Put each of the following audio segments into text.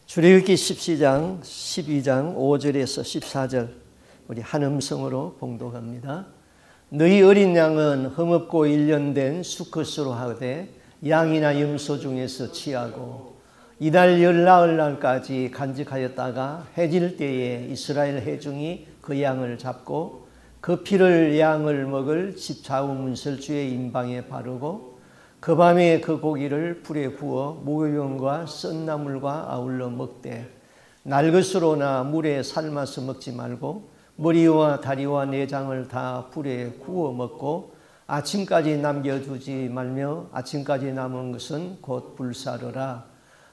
출애굽기 12장 5절에서 14절 우리 한 음성으로 봉독합니다. 너희 어린 양은 흠없고 1년 된 수컷으로 하되 양이나 염소 중에서 취하고 이달 열나흘날까지 간직하였다가 해질 때에 이스라엘 회중이 그 양을 잡고 그 피를 양을 먹을 집 좌우문설 주의 임방에 바르고 그 밤에 그 고기를 불에 구워 무교병과 썬나물과 아울러 먹되 날것으로나 물에 삶아서 먹지 말고 머리와 다리와 내장을 다 불에 구워 먹고 아침까지 남겨두지 말며 아침까지 남은 것은 곧 불사르라.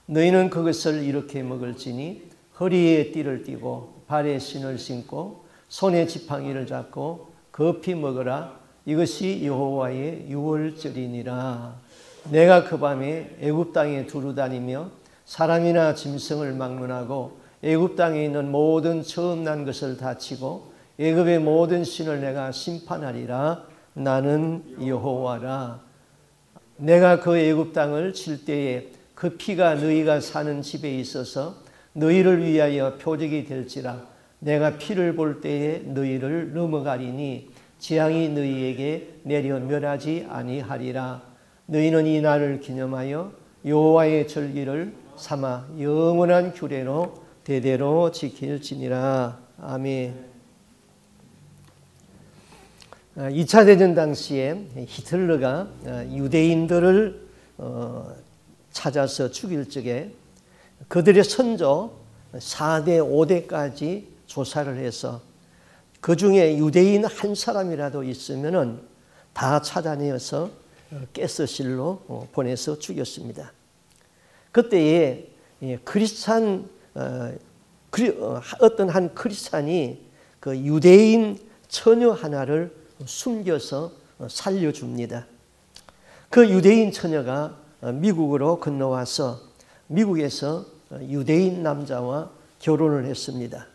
너희는 그것을 이렇게 먹을지니 허리에 띠를 띠고 발에 신을 신고 손에 지팡이를 잡고 급히 먹으라. 이것이 여호와의 유월절이니라. 내가 그 밤에 애굽 땅에 두루 다니며 사람이나 짐승을 막론하고 애굽 땅에 있는 모든 처음 난 것을 다 치고 애굽의 모든 신을 내가 심판하리라. 나는 여호와라. 내가 그 애굽 땅을 칠 때에 그 피가 너희가 사는 집에 있어서 너희를 위하여 표적이 될지라. 내가 피를 볼 때에 너희를 넘어가리니 재앙이 너희에게 내려 멸하지 아니하리라. 너희는 이 날을 기념하여 여호와의 절기를 삼아 영원한 규례로 대대로 지킬지니라. 아멘. 2차 대전 당시에 히틀러가 유대인들을 찾아서 죽일 적에 그들의 선조 4대 5대까지 조사를 해서 그 중에 유대인 한 사람이라도 있으면은 다 찾아내어서 가스실로 보내서 죽였습니다. 그때에 어떤 한 크리스찬이 그 유대인 처녀 하나를 숨겨서 살려줍니다. 그 유대인 처녀가 미국으로 건너와서 미국에서 유대인 남자와 결혼을 했습니다.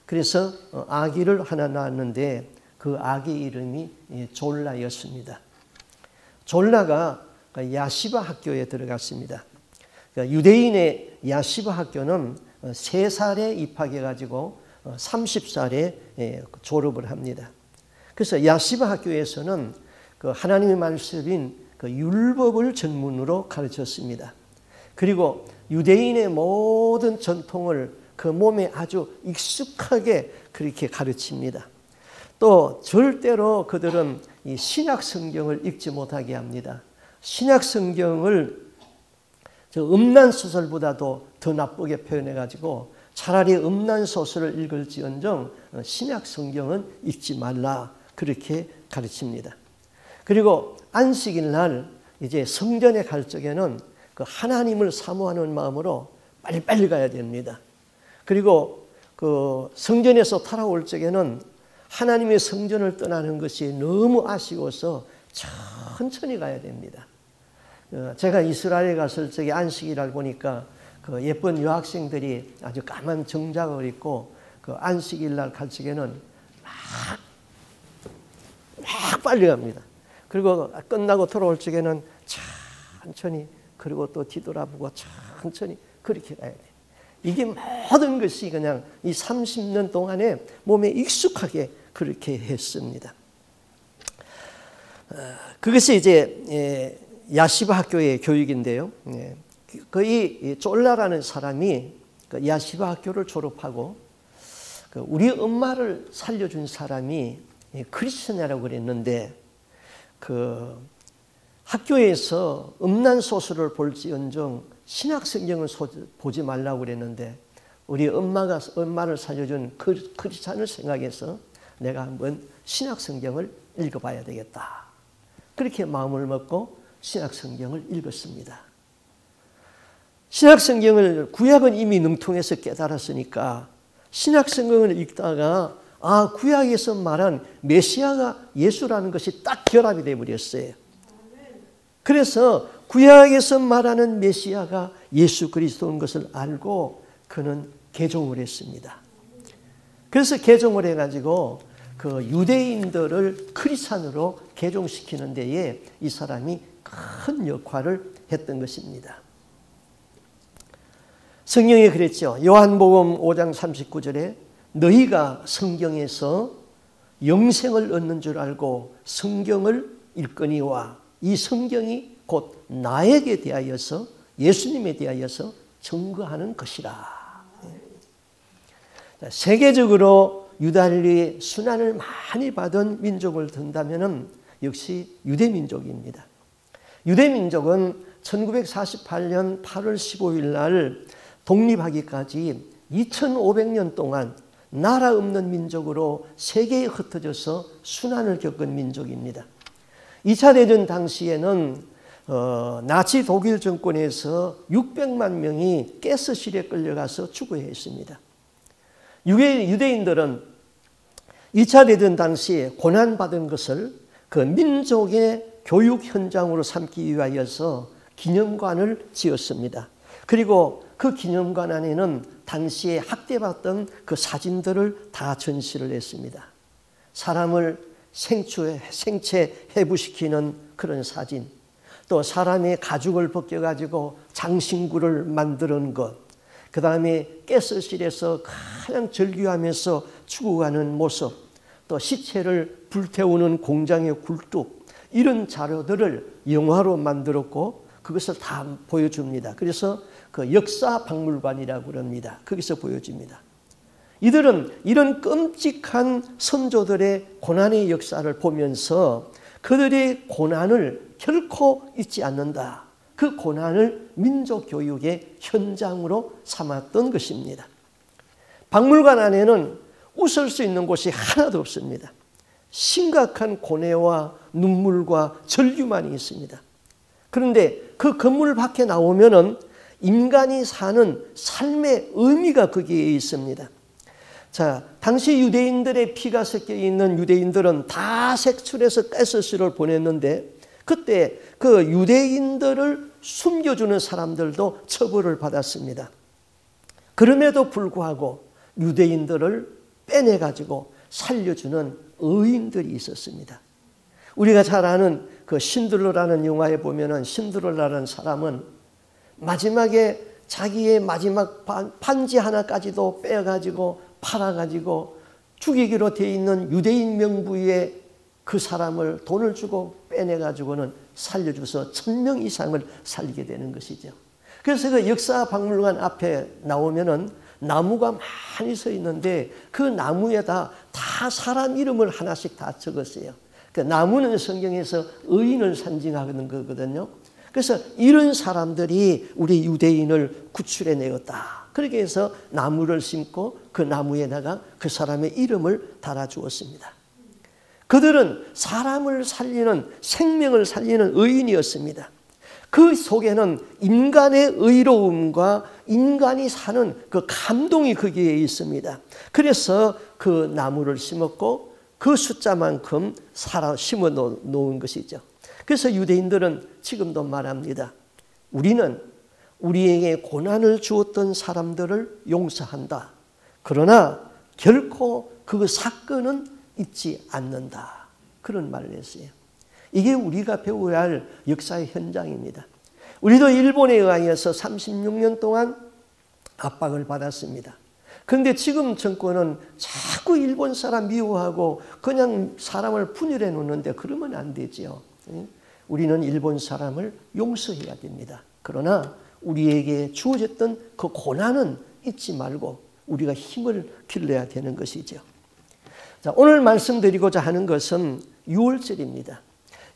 그래서 아기를 하나 낳았는데 그 아기 이름이 졸라였습니다. 졸라가 야시바 학교에 들어갔습니다. 유대인의 야시바 학교는 3살에 입학해가지고 30살에 졸업을 합니다. 그래서 야시바 학교에서는 그 하나님의 말씀인 그 율법을 전문으로 가르쳤습니다. 그리고 유대인의 모든 전통을 그 몸에 아주 익숙하게 그렇게 가르칩니다. 또 절대로 그들은 이 신약 성경을 읽지 못하게 합니다. 신약 성경을 음란 소설보다도 더 나쁘게 표현해가지고 차라리 음란 소설을 읽을지언정 신약 성경은 읽지 말라 그렇게 가르칩니다. 그리고 안식일 날 이제 성전에 갈 적에는 그 하나님을 사모하는 마음으로 빨리빨리 가야 됩니다. 그리고 그 성전에서 돌아올 적에는 하나님의 성전을 떠나는 것이 너무 아쉬워서 천천히 가야 됩니다. 제가 이스라엘에 갔을 적에 안식일을 보니까 그 예쁜 여학생들이 아주 까만 정장을 입고 그 안식일 날 갈 적에는 막 빨리 갑니다. 그리고 끝나고 돌아올 적에는 천천히 그리고 또 뒤돌아보고 천천히 그렇게 가야 돼요. 이게 모든 것이 그냥 이 30년 동안에 몸에 익숙하게 그렇게 했습니다. 그것이 이제 야시바 학교의 교육인데요. 이 졸라라는 사람이 야시바 학교를 졸업하고 우리 엄마를 살려준 사람이 크리스천이라고 그랬는데 그 학교에서 음란 소설을 볼지언정 신약 성경을 보지 말라고 그랬는데 우리 엄마를 살려준 크리스찬을 생각해서 내가 한번 신약 성경을 읽어봐야 되겠다. 그렇게 마음을 먹고 신약 성경을 읽었습니다. 신약 성경을 구약은 이미 능통해서 깨달았으니까 신약 성경을 읽다가 구약에서 말한 메시아가 예수라는 것이 딱 결합이 되어버렸어요. 그래서 구약에서 말하는 메시아가 예수 그리스도인 것을 알고 그는 개종을 했습니다. 그래서 개종을 해가지고 그 유대인들을 크리스찬으로 개종시키는 데에 이 사람이 큰 역할을 했던 것입니다. 성경에 그랬죠. 요한복음 5장 39절에 너희가 성경에서 영생을 얻는 줄 알고 성경을 읽거니와 이 성경이 곧 나에게 대하여서 예수님에 대하여서 증거하는 것이라. 세계적으로 유달리 순환을 많이 받은 민족을 든다면 역시 유대민족입니다. 유대민족은 1948년 8월 15일 날 독립하기까지 2500년 동안 나라 없는 민족으로 세계에 흩어져서 순환을 겪은 민족입니다. 2차 대전 당시에는 나치 독일 정권에서 600만 명이 가스실에 끌려가서 죽어했습니다. 유대인들은 2차 대전 당시에 고난받은 것을 그 민족의 교육 현장으로 삼기 위하여서 기념관을 지었습니다. 그리고 그 기념관 안에는 당시에 학대받던 그 사진들을 다 전시를 했습니다. 사람을 생체 해부시키는 그런 사진, 또 사람의 가죽을 벗겨가지고 장신구를 만드는 것, 그 다음에 가스실에서 가장 절규하면서 죽어가는 모습, 또 시체를 불태우는 공장의 굴뚝, 이런 자료들을 영화로 만들었고 그것을 다 보여줍니다. 그래서 그 역사박물관이라고 합니다. 거기서 보여줍니다. 이들은 이런 끔찍한 선조들의 고난의 역사를 보면서 그들의 고난을 결코 잊지 않는다. 그 고난을 민족교육의 현장으로 삼았던 것입니다. 박물관 안에는 웃을 수 있는 곳이 하나도 없습니다. 심각한 고뇌와 눈물과 절규만 있습니다. 그런데 그 건물 밖에 나오면은 인간이 사는 삶의 의미가 거기에 있습니다. 자, 당시 유대인들의 피가 섞여 있는 유대인들은 다 색출해서 가스실을 보냈는데 그때 그 유대인들을 숨겨주는 사람들도 처벌을 받았습니다. 그럼에도 불구하고 유대인들을 빼내가지고 살려주는 의인들이 있었습니다. 우리가 잘 아는 그 신들러라는 영화에 보면은 신들러라는 사람은 마지막에 자기의 마지막 반지 하나까지도 빼가지고 팔아가지고 죽이기로 되어 있는 유대인 명부의 그 사람을 돈을 주고 빼내가지고는 살려줘서 1000명 이상을 살리게 되는 것이죠. 그래서 그 역사박물관 앞에 나오면은 나무가 많이 서 있는데 그 나무에다 다 사람 이름을 하나씩 다 적었어요. 그 나무는 성경에서 의인을 상징하는 거거든요. 그래서 이런 사람들이 우리 유대인을 구출해내었다. 그렇게 해서 나무를 심고 그 나무에다가 그 사람의 이름을 달아주었습니다. 그들은 사람을 살리는, 생명을 살리는 의인이었습니다. 그 속에는 인간의 의로움과 인간이 사는 그 감동이 거기에 있습니다. 그래서 그 나무를 심었고 그 숫자만큼 심어 놓은 것이죠. 그래서 유대인들은 지금도 말합니다. 우리는 우리에게 고난을 주었던 사람들을 용서한다. 그러나 결코 그 사건은 잊지 않는다. 그런 말을 했어요. 이게 우리가 배워야 할 역사의 현장입니다. 우리도 일본에 의해서 36년 동안 압박을 받았습니다. 그런데 지금 정권은 자꾸 일본 사람 미워하고 그냥 사람을 분열해 놓는데 그러면 안 되죠. 우리는 일본 사람을 용서해야 됩니다. 그러나 우리에게 주어졌던 그 고난은 잊지 말고 우리가 힘을 길러야 되는 것이죠. 자, 오늘 말씀드리고자 하는 것은 유월절입니다.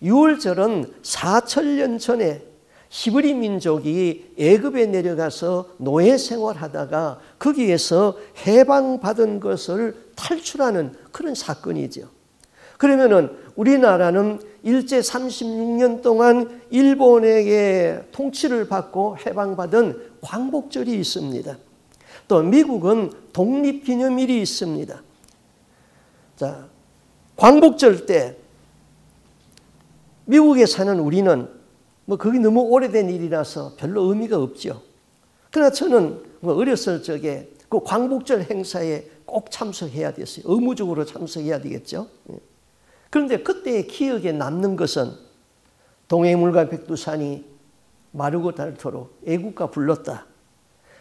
유월절은 4000년 전에 히브리 민족이 애굽에 내려가서 노예 생활하다가 거기에서 해방받은 것을 탈출하는 그런 사건이죠. 그러면은 우리나라는 일제 36년 동안 일본에게 통치를 받고 해방받은 광복절이 있습니다. 또 미국은 독립기념일이 있습니다. 자, 광복절 때 미국에 사는 우리는 그게 너무 오래된 일이라서 별로 의미가 없죠. 그러나 저는 어렸을 적에 그 광복절 행사에 꼭 참석해야 됐어요. 의무적으로 참석해야 되겠죠. 그런데 그때의 기억에 남는 것은 동해물과 백두산이 마르고 닳도록 애국가 불렀다.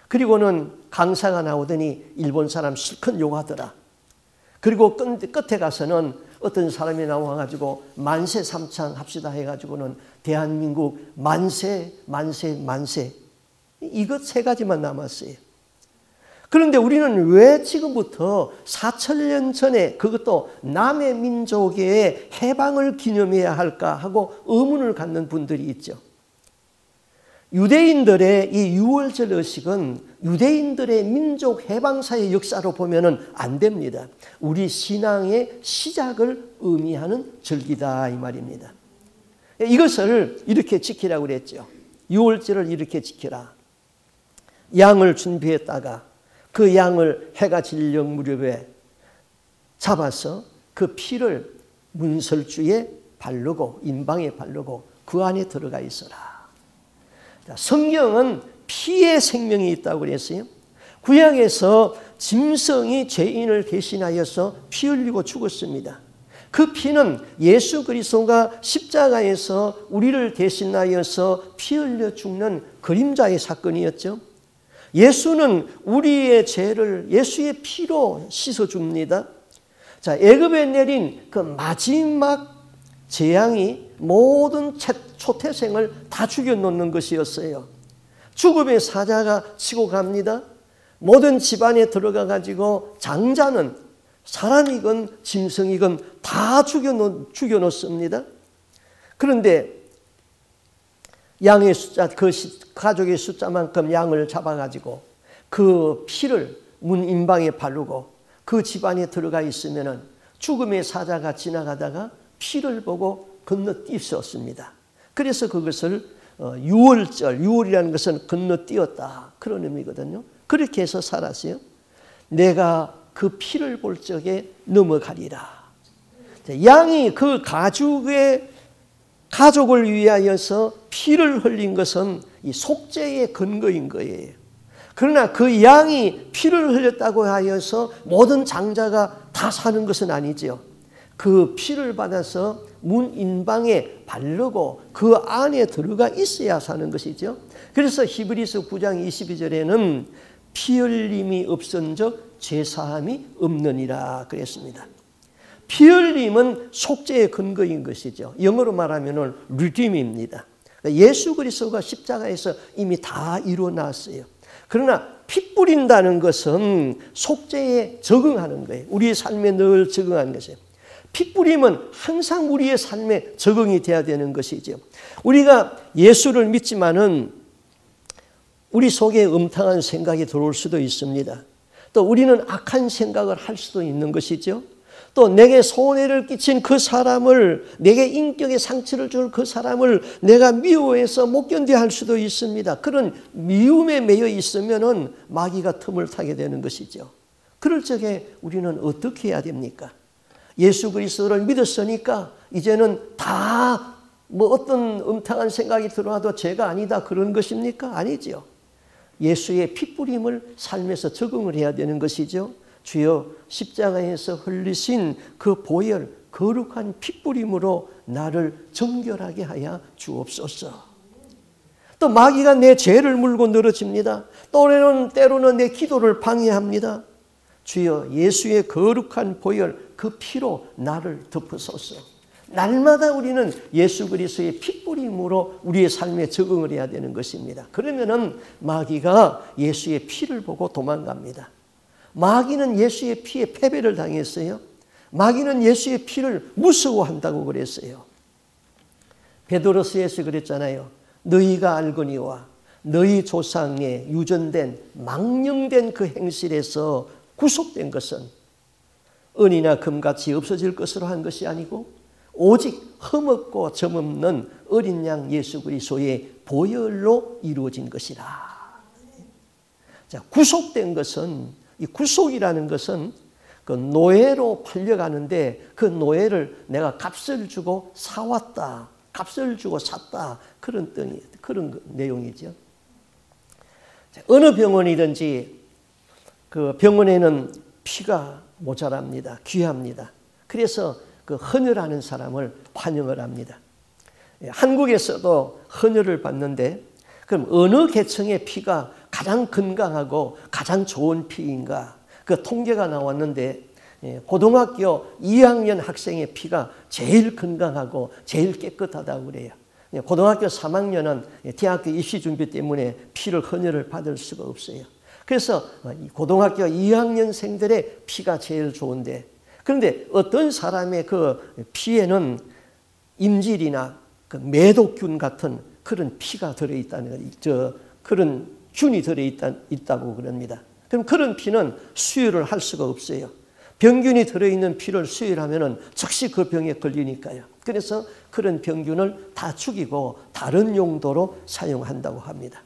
그리고는 강사가 나오더니 일본 사람 실컷 욕하더라. 그리고 끝에 가서는 어떤 사람이 나와가지고 만세 삼창 합시다 해가지고는 대한민국 만세 만세 만세, 이것 세 가지만 남았어요. 그런데 우리는 왜 지금부터 4,000년 전에 그것도 남의 민족의 해방을 기념해야 할까 하고 의문을 갖는 분들이 있죠. 유대인들의 이 6월절 의식은 유대인들의 민족 해방사의 역사로 보면은 안 됩니다. 우리 신앙의 시작을 의미하는 절기다 이 말입니다. 이것을 이렇게 지키라고 그랬죠. 6월절을 이렇게 지키라. 양을 준비했다가 그 양을 해가 질녘 무렵에 잡아서 그 피를 문설주에 바르고 인방에 바르고 그 안에 들어가 있어라. 성경은 피의 생명이 있다고 그랬어요. 구약에서 짐승이 죄인을 대신하여서 피 흘리고 죽었습니다. 그 피는 예수 그리스도가 십자가에서 우리를 대신하여서 피 흘려 죽는 그림자의 사건이었죠. 예수는 우리의 죄를 예수의 피로 씻어줍니다. 자, 애굽에 내린 그 마지막 재앙이 모든 초태생을 다 죽여놓는 것이었어요. 죽음의 사자가 치고 갑니다. 모든 집안에 들어가 가지고 장자는 사람이건 짐승이건 다 죽여놓습니다. 그런데 양의 숫자, 그 가족의 숫자만큼 양을 잡아가지고 그 피를 문 인방에 바르고 그 집안에 들어가 있으면은 죽음의 사자가 지나가다가 피를 보고 건너뛰었습니다. 그래서 그것을 6월절, 6월이라는 것은 건너뛰었다 그런 의미거든요. 그렇게 해서 살았어요. 내가 그 피를 볼 적에 넘어가리라. 양이 그 가족을 위하여서 피를 흘린 것은 이 속죄의 근거인 거예요. 그러나 그 양이 피를 흘렸다고 하여서 모든 장자가 다 사는 것은 아니죠. 그 피를 받아서 문 인방에 바르고 그 안에 들어가 있어야 사는 것이죠. 그래서 히브리서 9장 22절에는 피 흘림이 없은즉 죄사함이 없느니라 그랬습니다. 피 흘림은 속죄의 근거인 것이죠. 영어로 말하면 redeem입니다. 예수 그리스도가 십자가에서 이미 다 이루어놨어요. 그러나 피 뿌린다는 것은 속죄에 적응하는 거예요. 우리의 삶에 늘 적응하는 것이에요. 피 뿌림은 항상 우리의 삶에 적응이 돼야 되는 것이죠. 우리가 예수를 믿지만은 우리 속에 음탕한 생각이 들어올 수도 있습니다. 또 우리는 악한 생각을 할 수도 있는 것이죠. 또 내게 손해를 끼친 그 사람을, 내게 인격에 상처를 줄 그 사람을 내가 미워해서 못 견뎌할 수도 있습니다. 그런 미움에 매여 있으면은 마귀가 틈을 타게 되는 것이죠. 그럴 적에 우리는 어떻게 해야 됩니까? 예수 그리스도를 믿었으니까 이제는 다 뭐 어떤 음탕한 생각이 들어와도 죄가 아니다 그런 것입니까? 아니죠. 예수의 핏뿌림을 삶에서 적응을 해야 되는 것이죠. 주여 십자가에서 흘리신 그 보혈 거룩한 핏뿌림으로 나를 정결하게 하여 주옵소서. 또 마귀가 내 죄를 물고 늘어집니다. 때로는 내 기도를 방해합니다. 주여 예수의 거룩한 보혈 그 피로 나를 덮으소서. 날마다 우리는 예수 그리스도의 핏뿌림으로 우리의 삶에 적응을 해야 되는 것입니다. 그러면은 마귀가 예수의 피를 보고 도망갑니다. 마귀는 예수의 피에 패배를 당했어요. 마귀는 예수의 피를 무서워한다고 그랬어요. 베드로서에서 그랬잖아요. 너희가 알거니와 너희 조상의 유전된 망령된 그 행실에서 구속된 것은 은이나 금같이 없어질 것으로 한 것이 아니고 오직 흠없고 점없는 어린 양 예수 그리스도의 보혈로 이루어진 것이라. 자, 구속된 것은, 이 구속이라는 것은 그 노예로 팔려가는데 그 노예를 내가 값을 주고 사왔다, 값을 주고 샀다 그런 내용이죠. 자, 어느 병원이든지 그 병원에는 피가 모자랍니다. 귀합니다. 그래서 그 헌혈하는 사람을 환영을 합니다. 한국에서도 헌혈을 받는데 그럼 어느 계층의 피가 가장 건강하고 가장 좋은 피인가? 그 통계가 나왔는데 고등학교 2학년 학생의 피가 제일 건강하고 제일 깨끗하다고 그래요. 고등학교 3학년은 대학교 입시 준비 때문에 피를 헌혈을 받을 수가 없어요. 그래서 고등학교 2학년생들의 피가 제일 좋은데, 그런데 어떤 사람의 그 피에는 임질이나 그 매독균 같은 그런 피가 들어있다는 그런 균이 들어있다고 그럽니다. 그럼 그런 피는 수혈을 할 수가 없어요. 병균이 들어있는 피를 수혈하면 즉시 그 병에 걸리니까요. 그래서 그런 병균을 다 죽이고 다른 용도로 사용한다고 합니다.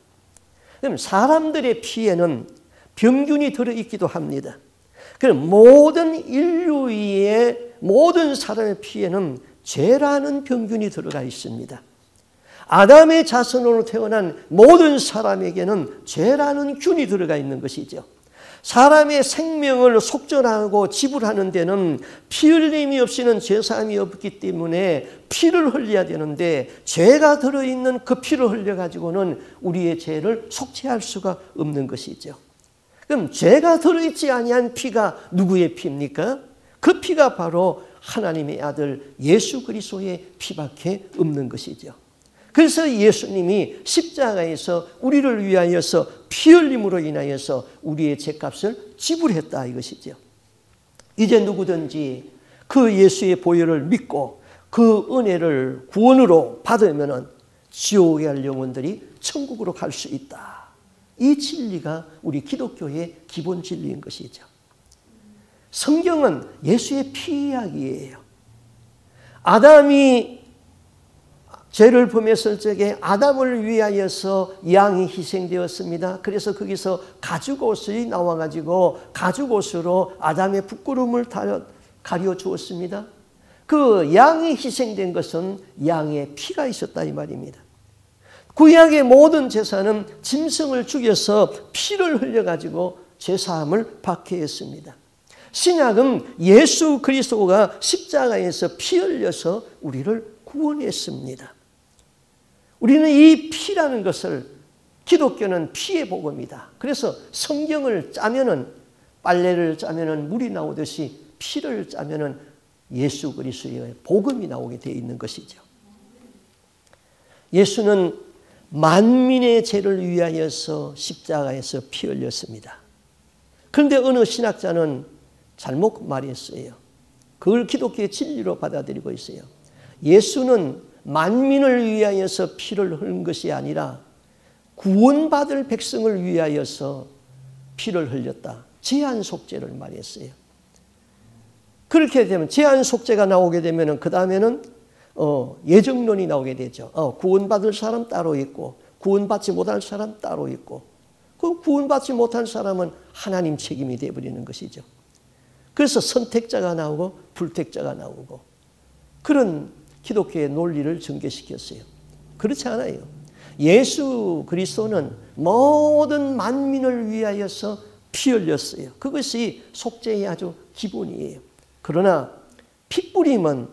그럼 사람들의 피에는 병균이 들어있기도 합니다. 그럼 모든 인류의 모든 사람의 피에는 죄라는 병균이 들어가 있습니다. 아담의 자손으로 태어난 모든 사람에게는 죄라는 균이 들어가 있는 것이죠. 사람의 생명을 속전하고 지불하는 데는 피 흘림이 없이는 죄사함이 없기 때문에 피를 흘려야 되는데, 죄가 들어있는 그 피를 흘려가지고는 우리의 죄를 속죄할 수가 없는 것이죠. 그럼 죄가 들어있지 아니한 피가 누구의 피입니까? 그 피가 바로 하나님의 아들 예수 그리스도의 피밖에 없는 것이죠. 그래서 예수님이 십자가에서 우리를 위하여서 피 흘림으로 인하여서 우리의 죄값을 지불했다 이것이죠. 이제 누구든지 그 예수의 보혈을 믿고 그 은혜를 구원으로 받으면 지옥에 갈 영혼들이 천국으로 갈 수 있다. 이 진리가 우리 기독교의 기본 진리인 것이죠. 성경은 예수의 피 이야기예요. 아담이 죄를 범했을 적에 아담을 위하여서 양이 희생되었습니다. 그래서 거기서 가죽옷이 나와가지고 가죽옷으로 아담의 부끄러움을 가려 주었습니다. 그 양이 희생된 것은 양의 피가 있었다 이 말입니다. 구약의 모든 제사는 짐승을 죽여서 피를 흘려가지고 제사함을 받게 했습니다. 신약은 예수 그리스도가 십자가에서 피 흘려서 우리를 구원했습니다. 우리는 이 피라는 것을, 기독교는 피의 복음이다. 그래서 성경을 짜면은, 빨래를 짜면은 물이 나오듯이 피를 짜면은 예수 그리스도의 복음이 나오게 되어 있는 것이죠. 예수는 만민의 죄를 위하여서 십자가에서 피 흘렸습니다. 그런데 어느 신학자는 잘못 말했어요. 그걸 기독교의 진리로 받아들이고 있어요. 예수는 만민을 위하여서 피를 흘린 것이 아니라 구원받을 백성을 위하여서 피를 흘렸다. 제한 속죄를 말했어요. 그렇게 되면 제한 속죄가 나오게 되면 그 다음에는 예정론이 나오게 되죠. 구원받을 사람 따로 있고 구원받지 못할 사람 따로 있고, 그 구원받지 못한 사람은 하나님 책임이 되어버리는 것이죠. 그래서 선택자가 나오고 불택자가 나오고, 그런 기독교의 논리를 전개시켰어요. 그렇지 않아요. 예수 그리스도는 모든 만민을 위하여서 피 흘렸어요. 그것이 속죄의 아주 기본이에요. 그러나 핏부림은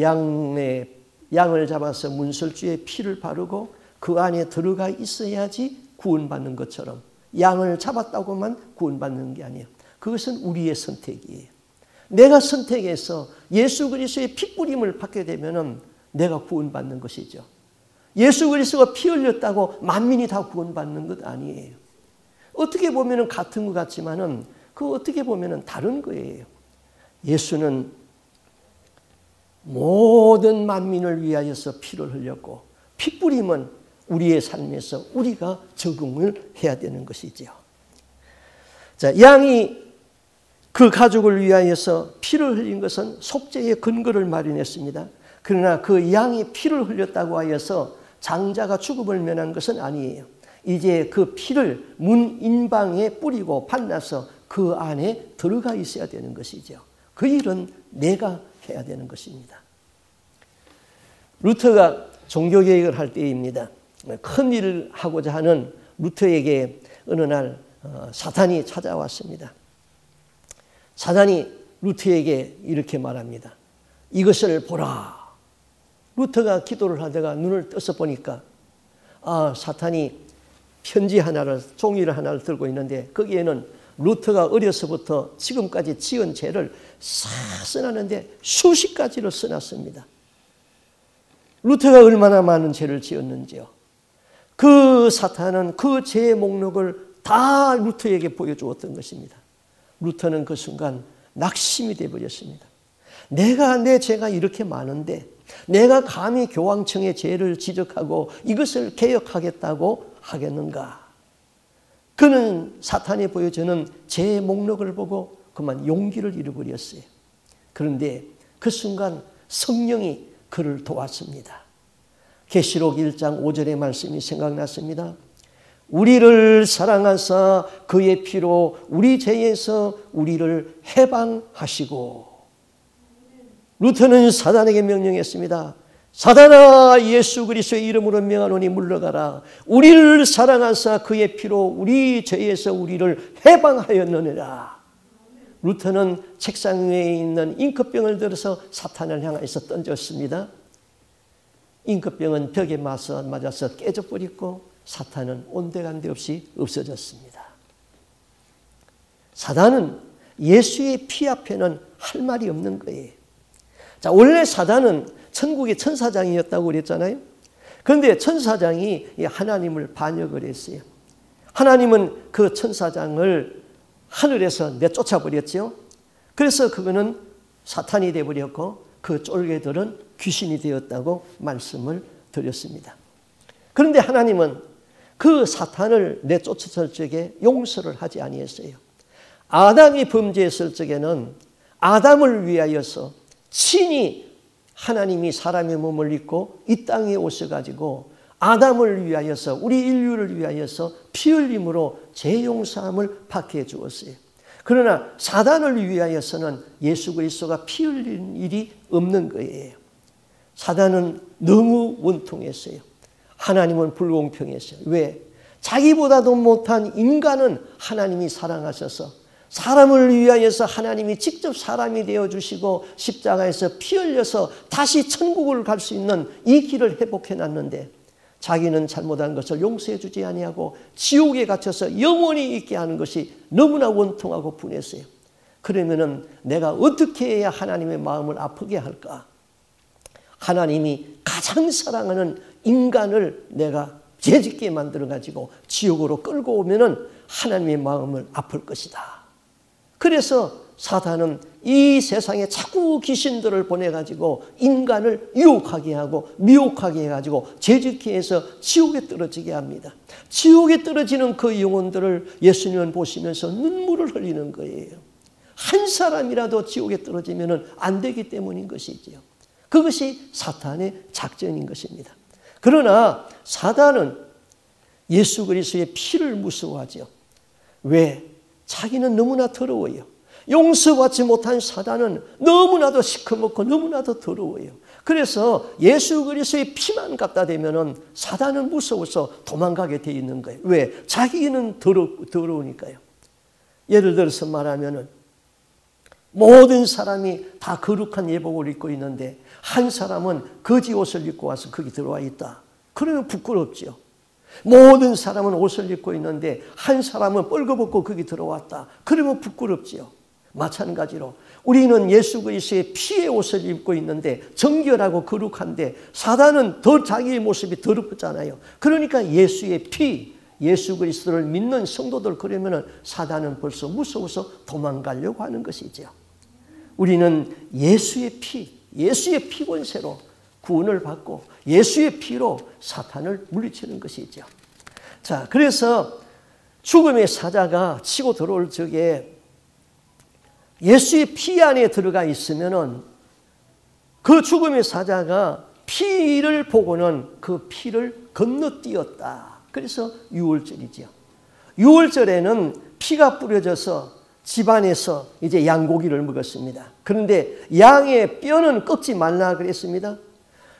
양을 잡아서 문설주에 피를 바르고 그 안에 들어가 있어야지 구원받는 것처럼, 양을 잡았다고만 구원받는 게 아니에요. 그것은 우리의 선택이에요. 내가 선택해서 예수 그리스도의 핏부림을 받게 되면 내가 구원받는 것이죠. 예수 그리스도가 피 흘렸다고 만민이 다 구원받는 것 아니에요. 어떻게 보면 같은 것 같지만은 그 어떻게 보면 다른 거예요. 예수는 모든 만민을 위하여서 피를 흘렸고, 핏부림은 우리의 삶에서 우리가 적응을 해야 되는 것이죠. 자, 양이 그 가족을 위하여서 피를 흘린 것은 속죄의 근거를 마련했습니다. 그러나 그 양이 피를 흘렸다고 하여서 장자가 죽음을 면한 것은 아니에요. 이제 그 피를 문 인방에 뿌리고 반나서 그 안에 들어가 있어야 되는 것이죠. 그 일은 내가 해야 되는 것입니다. 루터가 종교개혁을 할 때입니다. 큰 일을 하고자 하는 루터에게 어느 날 사탄이 찾아왔습니다. 사탄이 루터에게 이렇게 말합니다. 이것을 보라. 루터가 기도를 하다가 눈을 떠서 보니까 사탄이 편지 하나를, 종이를 하나를 들고 있는데 거기에는 루터가 어려서부터 지금까지 지은 죄를 싹 써놨는데 수십 가지를 써놨습니다. 루터가 얼마나 많은 죄를 지었는지요. 그 사탄은 그 죄의 목록을 다 루터에게 보여주었던 것입니다. 루터는 그 순간 낙심이 되어버렸습니다. 내가 내 죄가 이렇게 많은데 내가 감히 교황청의 죄를 지적하고 이것을 개혁하겠다고 하겠는가? 그는 사탄이 보여주는 죄의 목록을 보고 그만 용기를 잃어버렸어요. 그런데 그 순간 성령이 그를 도왔습니다. 계시록 1장 5절의 말씀이 생각났습니다. 우리를 사랑하사 그의 피로 우리 죄에서 우리를 해방하시고. 루터는 사단에게 명령했습니다. 사단아, 예수 그리스도의 이름으로 명하노니 물러가라. 우리를 사랑하사 그의 피로 우리 죄에서 우리를 해방하였느니라. 루터는 책상 위에 있는 잉크병을 들어서 사탄을 향해서 던졌습니다. 잉크병은 벽에 맞아서 깨져버리고 사탄은 온데간데 없이 없어졌습니다. 사단은 예수의 피 앞에는 할 말이 없는 거예요. 자, 원래 사단은 천국의 천사장이었다고 그랬잖아요. 그런데 천사장이 하나님을 반역을 했어요. 하나님은 그 천사장을 하늘에서 내쫓아버렸죠. 그래서 그거는 사탄이 되어버렸고 그 쫄개들은 귀신이 되었다고 말씀을 드렸습니다. 그런데 하나님은 그 사탄을 내쫓았을 적에 용서를 하지 아니했어요. 아담이 범죄했을 적에는 아담을 위하여서 친히 하나님이 사람의 몸을 입고 이 땅에 오셔가지고 아담을 위하여서 우리 인류를 위하여서 피 흘림으로 죄 용서함을 받게 해주었어요. 그러나 사단을 위하여서는 예수 그리스도가 피 흘린 일이 없는 거예요. 사단은 너무 원통했어요. 하나님은 불공평했어요. 왜? 자기보다도 못한 인간은 하나님이 사랑하셔서 사람을 위하여서 하나님이 직접 사람이 되어주시고 십자가에서 피 흘려서 다시 천국을 갈 수 있는 이 길을 회복해 놨는데 자기는 잘못한 것을 용서해 주지 아니하고 지옥에 갇혀서 영원히 있게 하는 것이 너무나 원통하고 분했어요. 그러면은 내가 어떻게 해야 하나님의 마음을 아프게 할까? 하나님이 가장 사랑하는 인간을 내가 죄짓게 만들어가지고 지옥으로 끌고 오면은 하나님의 마음을 아플 것이다. 그래서 사단은 이 세상에 자꾸 귀신들을 보내가지고 인간을 유혹하게 하고 미혹하게 해가지고 죄짓게 해서 지옥에 떨어지게 합니다. 지옥에 떨어지는 그 영혼들을 예수님은 보시면서 눈물을 흘리는 거예요. 한 사람이라도 지옥에 떨어지면 안 되기 때문인 것이지요. 그것이 사탄의 작전인 것입니다. 그러나 사단은 예수 그리스도의 피를 무서워하죠. 왜? 자기는 너무나 더러워요. 용서받지 못한 사단은 너무나도 시커멓고 너무나도 더러워요. 그래서 예수 그리스도의 피만 갖다 대면은 사단은 무서워서 도망가게 돼 있는 거예요. 왜? 자기는 더러우니까요. 예를 들어서 말하면은 모든 사람이 다 거룩한 예복을 입고 있는데 한 사람은 거지 옷을 입고 와서 거기 들어와 있다. 그러면 부끄럽죠. 모든 사람은 옷을 입고 있는데 한 사람은 뻘거벗고 거기 들어왔다. 그러면 부끄럽지요. 마찬가지로 우리는 예수 그리스도의 피의 옷을 입고 있는데 정결하고 거룩한데 사단은 더 자기의 모습이 더럽잖아요. 그러니까 예수의 피, 예수 그리스도를 믿는 성도들 그러면은 사단은 벌써 무서워서 도망가려고 하는 것이죠. 우리는 예수의 피, 예수의 피 권세로 구원을 받고 예수의 피로 사탄을 물리치는 것이죠. 자, 그래서 죽음의 사자가 치고 들어올 적에 예수의 피 안에 들어가 있으면은 그 죽음의 사자가 피를 보고는 그 피를 건너뛰었다. 그래서 유월절이죠. 유월절에는 피가 뿌려져서 집안에서 이제 양고기를 먹었습니다. 그런데 양의 뼈는 꺾지 말라 그랬습니다.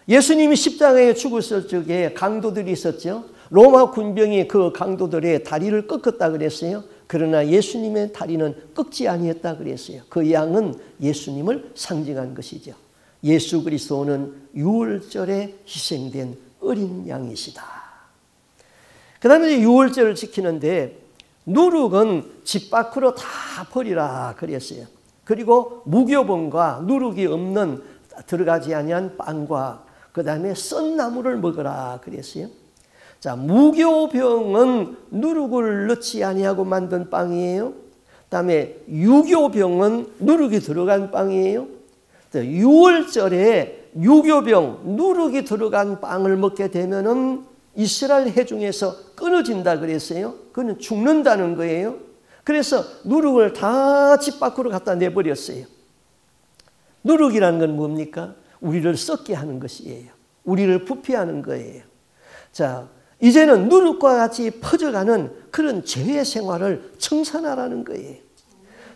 예수님이 십자가에 죽었을 적에 강도들이 있었죠. 로마 군병이 그 강도들의 다리를 꺾었다 그랬어요. 그러나 예수님의 다리는 꺾지 아니했다 그랬어요. 그 양은 예수님을 상징한 것이죠. 예수 그리스도는 유월절에 희생된 어린 양이시다. 그 다음에 유월절을 지키는데 누룩은 집 밖으로 다 버리라 그랬어요. 그리고 무교병과 누룩이 없는 들어가지 아니한 빵과 그 다음에 썬 나물을 먹으라 그랬어요. 자, 무교병은 누룩을 넣지 아니하고 만든 빵이에요. 그 다음에 유교병은 누룩이 들어간 빵이에요. 유월절에 유교병, 누룩이 들어간 빵을 먹게 되면은 이스라엘 해 중에서 끊어진다 그랬어요. 그건 죽는다는 거예요. 그래서 누룩을 다 집 밖으로 갖다 내버렸어요. 누룩이라는 건 뭡니까? 우리를 썩게 하는 것이에요. 우리를 부패하는 거예요. 자, 이제는 누룩과 같이 퍼져가는 그런 죄의 생활을 청산하라는 거예요.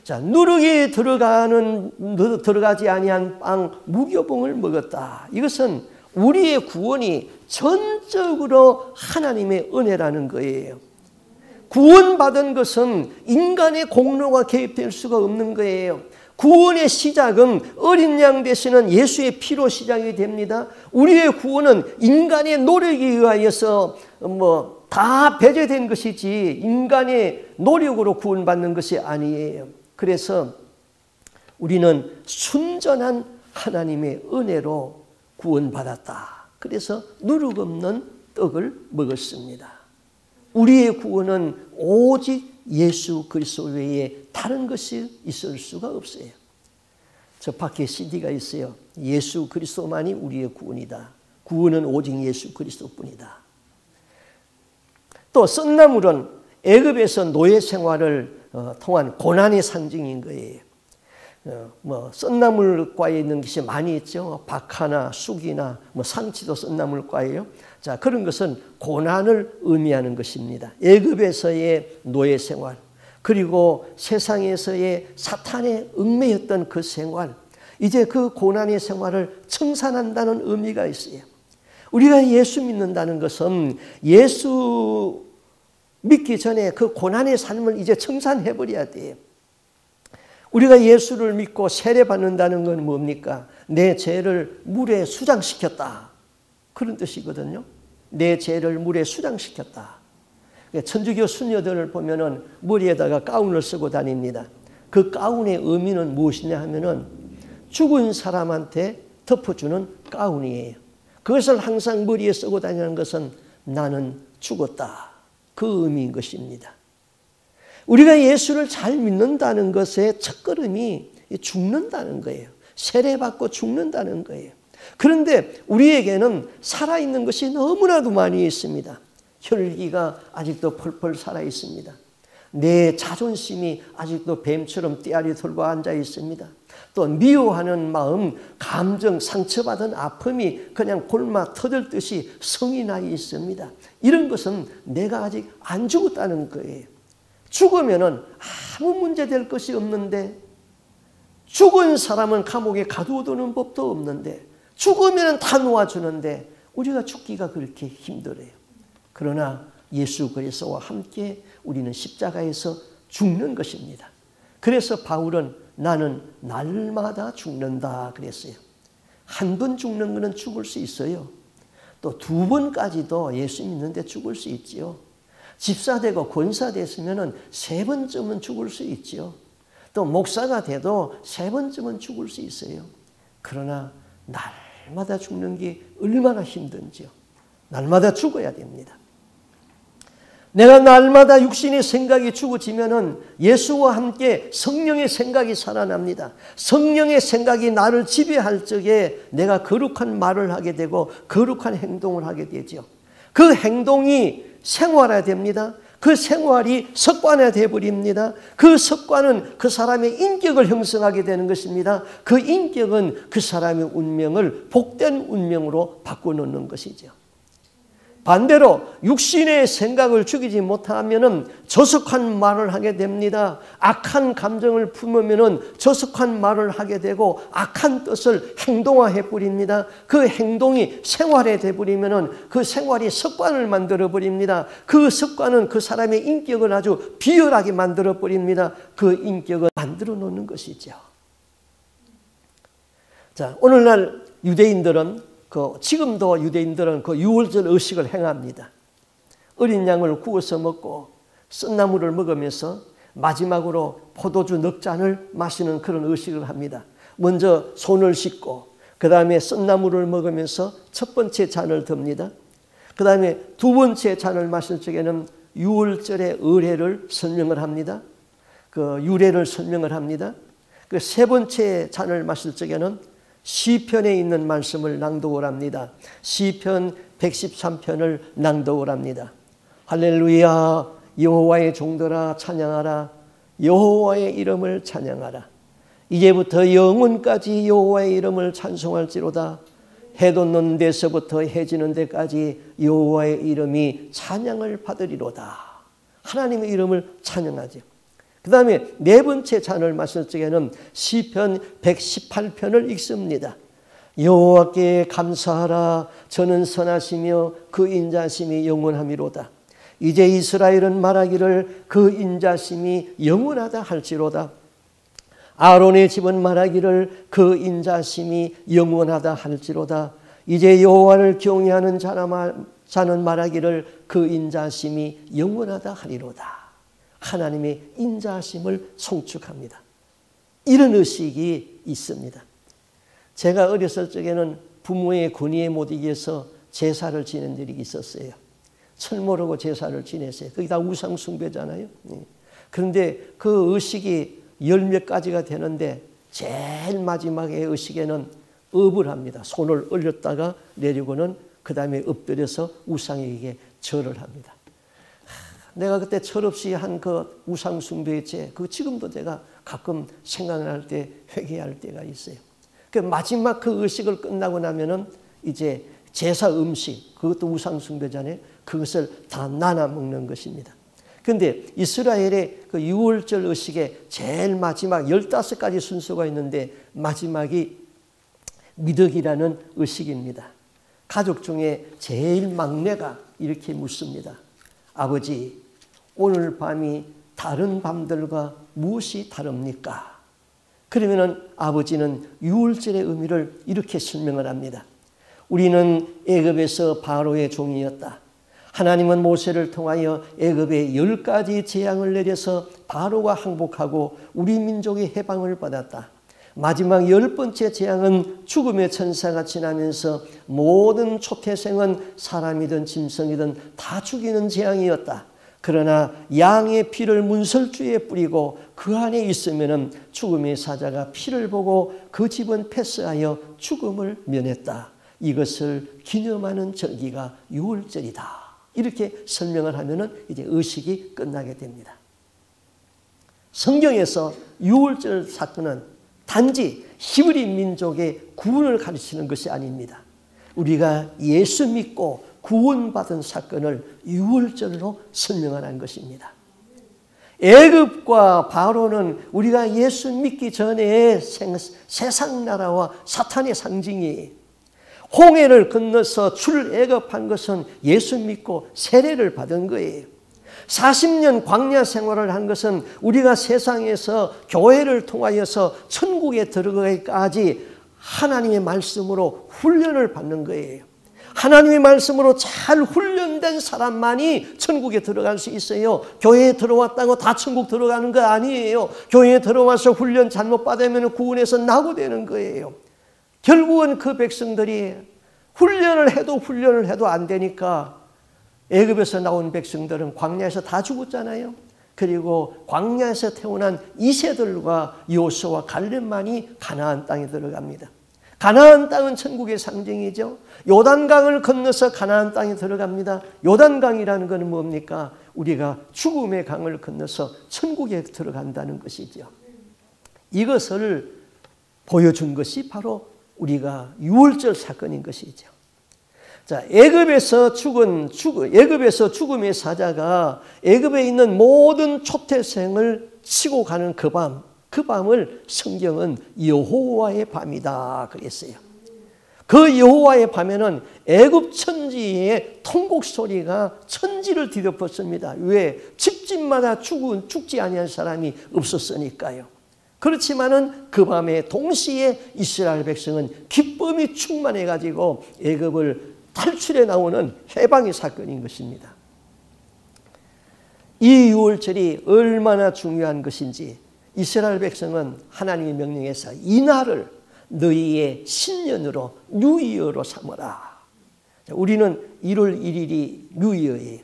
자, 누룩이 들어가지 아니한 빵, 무교병을 먹었다. 이것은 우리의 구원이 전적으로 하나님의 은혜라는 거예요. 구원받은 것은 인간의 공로가 개입될 수가 없는 거예요. 구원의 시작은 어린 양 되시는 예수의 피로 시작이 됩니다. 우리의 구원은 인간의 노력에 의하여서 다 배제된 것이지 인간의 노력으로 구원받는 것이 아니에요. 그래서 우리는 순전한 하나님의 은혜로 구원받았다. 그래서 누룩 없는 떡을 먹었습니다. 우리의 구원은 오직 예수 그리스도 외에 다른 것이 있을 수가 없어요. 저 밖에 CD가 있어요. 예수 그리스도만이 우리의 구원이다. 구원은 오직 예수 그리스도뿐이다. 또 썬나물은 애굽에서 노예 생활을 통한 고난의 상징인 거예요. 썬나물과에 있는 것이 많이 있죠. 박하나 쑥이나 상치도 썬나물과예요. 자, 그런 것은 고난을 의미하는 것입니다. 애굽에서의 노예 생활, 그리고 세상에서의 사탄에 얽매였던 그 생활, 이제 그 고난의 생활을 청산한다는 의미가 있어요. 우리가 예수 믿는다는 것은 예수 믿기 전에 그 고난의 삶을 이제 청산해버려야 돼요. 우리가 예수를 믿고 세례받는다는 건 뭡니까? 내 죄를 물에 수장시켰다. 그런 뜻이거든요. 내 죄를 물에 수장시켰다. 천주교 수녀들을 보면은 머리에다가 가운을 쓰고 다닙니다. 그 가운의 의미는 무엇이냐 하면은 죽은 사람한테 덮어주는 가운이에요. 그것을 항상 머리에 쓰고 다니는 것은 나는 죽었다. 그 의미인 것입니다. 우리가 예수를 잘 믿는다는 것의 첫걸음이 죽는다는 거예요. 세례받고 죽는다는 거예요. 그런데 우리에게는 살아있는 것이 너무나도 많이 있습니다. 혈기가 아직도 펄펄 살아있습니다. 내 자존심이 아직도 뱀처럼 떼알이 들고 앉아 있습니다. 또 미워하는 마음, 감정, 상처받은 아픔이 그냥 골마 터들듯이 성이 나 있습니다. 이런 것은 내가 아직 안 죽었다는 거예요. 죽으면은 아무 문제 될 것이 없는데, 죽은 사람은 감옥에 가두어두는 법도 없는데, 죽으면 다 놓아주는데 우리가 죽기가 그렇게 힘들어요. 그러나 예수 그리스도와 함께 우리는 십자가에서 죽는 것입니다. 그래서 바울은 나는 날마다 죽는다 그랬어요. 한 번 죽는 것은 죽을 수 있어요. 또 두 번까지도 예수 믿는데 죽을 수 있지요. 집사되고 권사 됐으면 세 번쯤은 죽을 수 있지요. 또 목사가 돼도 세 번쯤은 죽을 수 있어요. 그러나 날마다 죽는 게 얼마나 힘든지요. 날마다 죽어야 됩니다. 내가 날마다 육신의 생각이 죽어지면은 예수와 함께 성령의 생각이 살아납니다. 성령의 생각이 나를 지배할 적에 내가 거룩한 말을 하게 되고 거룩한 행동을 하게 되죠. 그 행동이 생활화됩니다. 그 생활이 습관화되어 버립니다. 그 습관은 그 사람의 인격을 형성하게 되는 것입니다. 그 인격은 그 사람의 운명을 복된 운명으로 바꿔놓는 것이죠. 반대로 육신의 생각을 죽이지 못하면 저속한 말을 하게 됩니다. 악한 감정을 품으면 저속한 말을 하게 되고 악한 뜻을 행동화해 버립니다. 그 행동이 생활에 돼 버리면 그 생활이 습관을 만들어 버립니다. 그 습관은 그 사람의 인격을 아주 비열하게 만들어 버립니다. 그 인격을 만들어 놓는 것이죠. 자, 오늘날 유대인들은 지금도 유대인들은 그 유월절 의식을 행합니다. 어린 양을 구워서 먹고 쓴나물을 먹으면서 마지막으로 포도주 넉 잔을 마시는 그런 의식을 합니다. 먼저 손을 씻고 그 다음에 쓴나물을 먹으면서 첫 번째 잔을 듭니다. 그 다음에 두 번째 잔을 마실 적에는 유월절의 의례를 설명을 합니다. 그 유례를 설명을 합니다. 그 세 번째 잔을 마실 적에는 시편에 있는 말씀을 낭독을 합니다. 시편 113편을 낭독을 합니다. 할렐루야, 여호와의 종들아 찬양하라. 여호와의 이름을 찬양하라. 이제부터 영원까지 여호와의 이름을 찬송할지로다. 해 돋는 데서부터 해 지는 데까지 여호와의 이름이 찬양을 받으리로다. 하나님의 이름을 찬양하죠. 그 다음에 네 번째 잔을 마실 적에는 시편 118편을 읽습니다. 여호와께 감사하라. 저는 선하시며 그 인자심이 영원함이로다. 이제 이스라엘은 말하기를 그 인자심이 영원하다 할지로다. 아론의 집은 말하기를 그 인자심이 영원하다 할지로다. 이제 여호와를 경외하는 자는 말하기를 그 인자심이 영원하다 하리로다. 하나님의 인자심을 송축합니다. 이런 의식이 있습니다. 제가 어렸을 적에는 부모의 권위에 못 이겨서 제사를 지낸 일이 있었어요. 철모르고 제사를 지냈어요. 그게 다 우상 숭배잖아요. 그런데 그 의식이 열 몇 가지가 되는데 제일 마지막에 의식에는 업을 합니다. 손을 올렸다가 내리고는 그 다음에 엎드려서 우상에게 절을 합니다. 내가 그때 철없이 한 그 우상 숭배의 죄, 그 지금도 제가 가끔 생각날 때 회개할 때가 있어요. 그 마지막 그 의식을 끝나고 나면은 이제 제사 음식, 그것도 우상 숭배잖아요. 그것을 다 나눠 먹는 것입니다. 그런데 이스라엘의 그 유월절 의식에 제일 마지막 15가지 순서가 있는데 마지막이 미덕이라는 의식입니다. 가족 중에 제일 막내가 이렇게 묻습니다. 아버지, 오늘 밤이 다른 밤들과 무엇이 다릅니까? 그러면은 아버지는 유월절의 의미를 이렇게 설명을 합니다. 우리는 애굽에서 바로의 종이었다. 하나님은 모세를 통하여 애굽에 10가지 재앙을 내려서 바로가 항복하고 우리 민족이 해방을 받았다. 마지막 10번째 재앙은 죽음의 천사가 지나면서 모든 초태생은 사람이든 짐승이든 다 죽이는 재앙이었다. 그러나 양의 피를 문설주에 뿌리고 그 안에 있으면 죽음의 사자가 피를 보고 그 집은 패스하여 죽음을 면했다. 이것을 기념하는 절기가 유월절이다. 이렇게 설명을 하면은 이제 의식이 끝나게 됩니다. 성경에서 유월절 사건은 단지 히브리 민족의 구원을 가르치는 것이 아닙니다. 우리가 예수 믿고 구원받은 사건을 유월절로 설명하는 것입니다. 애굽과 바로는 우리가 예수 믿기 전에 세상 나라와 사탄의 상징이에요. 홍해를 건너서 출애굽한 것은 예수 믿고 세례를 받은 거예요. 40년 광야 생활을 한 것은 우리가 세상에서 교회를 통하여서 천국에 들어가기까지 하나님의 말씀으로 훈련을 받는 거예요. 하나님의 말씀으로 잘 훈련된 사람만이 천국에 들어갈 수 있어요. 교회에 들어왔다고 다 천국 들어가는 거 아니에요. 교회에 들어와서 훈련 잘못 받으면 구원에서 낙오되는 거예요. 결국은 그 백성들이 훈련을 해도 안 되니까 애굽에서 나온 백성들은 광야에서 다 죽었잖아요. 그리고 광야에서 태어난 이세들과 요수와 갈렙만이 가나안 땅에 들어갑니다. 가나안 땅은 천국의 상징이죠. 요단강을 건너서 가나안 땅에 들어갑니다. 요단강이라는 것은 뭡니까? 우리가 죽음의 강을 건너서 천국에 들어간다는 것이죠. 이것을 보여준 것이 바로 우리가 유월절 사건인 것이죠. 자, 애굽에서 죽음의 사자가 애굽에 있는 모든 초태생을 치고 가는 그 밤을 성경은 여호와의 밤이다 그랬어요. 그 여호와의 밤에는 애굽 천지의 통곡 소리가 천지를 뒤덮었습니다. 왜? 집집마다 죽지 아니한 사람이 없었으니까요. 그렇지만은 그 밤에 동시에 이스라엘 백성은 기쁨이 충만해 가지고 애굽을 탈출해 나오는 해방의 사건인 것입니다. 이 유월절이 얼마나 중요한 것인지 이스라엘 백성은 하나님의 명령에서 이 날을 너희의 신년으로 뉴이어로 삼으라. 우리는 1월 1일이 뉴이어예요.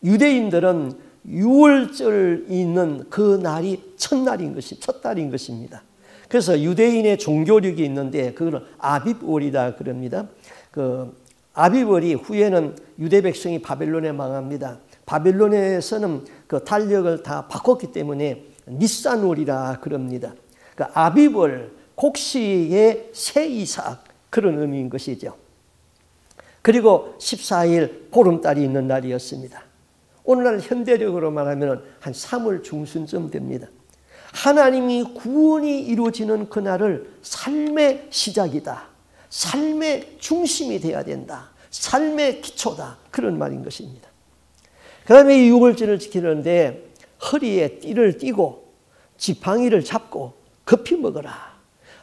유대인들은 유월절 있는 그 날이 첫 달인 것입니다. 그래서 유대인의 종교력이 있는데 그거는 아빕월이다 그럽니다. 그 아빕월이 후에는 유대 백성이 바벨론에 망합니다. 바벨론에서는 그 달력을 다 바꿨기 때문에 니산월이라 그럽니다. 그 아빕월, 곡식의 새 이삭 그런 의미인 것이죠. 그리고 14일 보름달이 있는 날이었습니다. 오늘날 현대력으로 말하면 한 3월 중순쯤 됩니다. 하나님이 구원이 이루어지는 그날을 삶의 시작이다. 삶의 중심이 되어야 된다. 삶의 기초다. 그런 말인 것입니다. 그 다음에 이 유월절을 지키는데 허리에 띠를 띠고 지팡이를 잡고 급히 먹어라.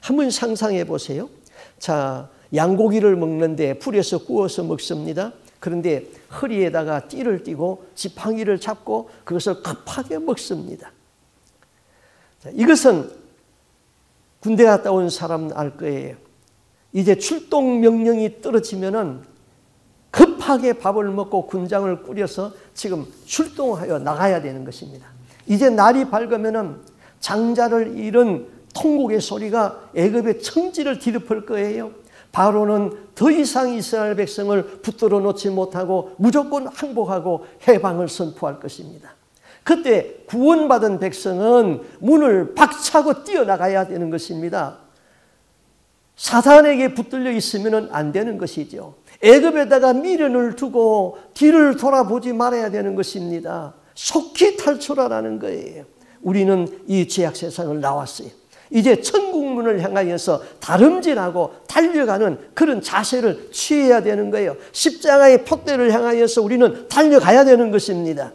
한번 상상해 보세요. 자, 양고기를 먹는데 불에서 구워서 먹습니다. 그런데 허리에다가 띠를 띠고 지팡이를 잡고 그것을 급하게 먹습니다. 자, 이것은 군대 갔다 온 사람 알 거예요. 이제 출동 명령이 떨어지면은 급하게 밥을 먹고 군장을 꾸려서 지금 출동하여 나가야 되는 것입니다. 이제 날이 밝으면은 장자를 잃은 통곡의 소리가 애굽의 청지를 뒤덮을 거예요. 바로는 더 이상 이스라엘 백성을 붙들어 놓지 못하고 무조건 항복하고 해방을 선포할 것입니다. 그때 구원받은 백성은 문을 박차고 뛰어나가야 되는 것입니다. 사단에게 붙들려 있으면 안 되는 것이죠. 애굽에다가 미련을 두고 뒤를 돌아보지 말아야 되는 것입니다. 속히 탈출하라는 거예요. 우리는 이 죄악 세상을 나왔어요. 이제 천국문을 향하여서 다름질하고 달려가는 그런 자세를 취해야 되는 거예요. 십자가의 폭대를 향하여서 우리는 달려가야 되는 것입니다.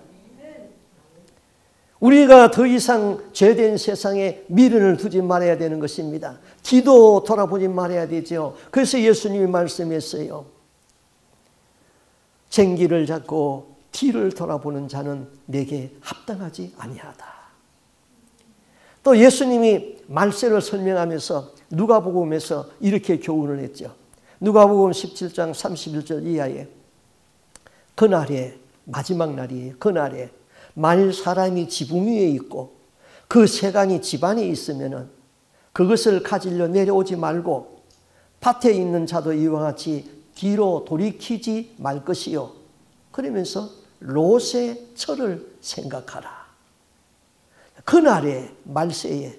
우리가 더 이상 죄된 세상에 미련을 두지 말아야 되는 것입니다. 뒤도 돌아보지 말아야 되죠. 그래서 예수님이 말씀했어요. 쟁기를 잡고 뒤를 돌아보는 자는 내게 합당하지 아니하다. 또 예수님이 말세를 설명하면서 누가복음에서 이렇게 교훈을 했죠. 누가복음 17장 31절 이하에 그날에 마지막 날이에요. 그날에 만일 사람이 지붕 위에 있고 그 세간이 집안에 있으면 그것을 가지려 내려오지 말고 밭에 있는 자도 이와 같이 뒤로 돌이키지 말 것이요. 그러면서 롯의 철을 생각하라. 그날에 말세에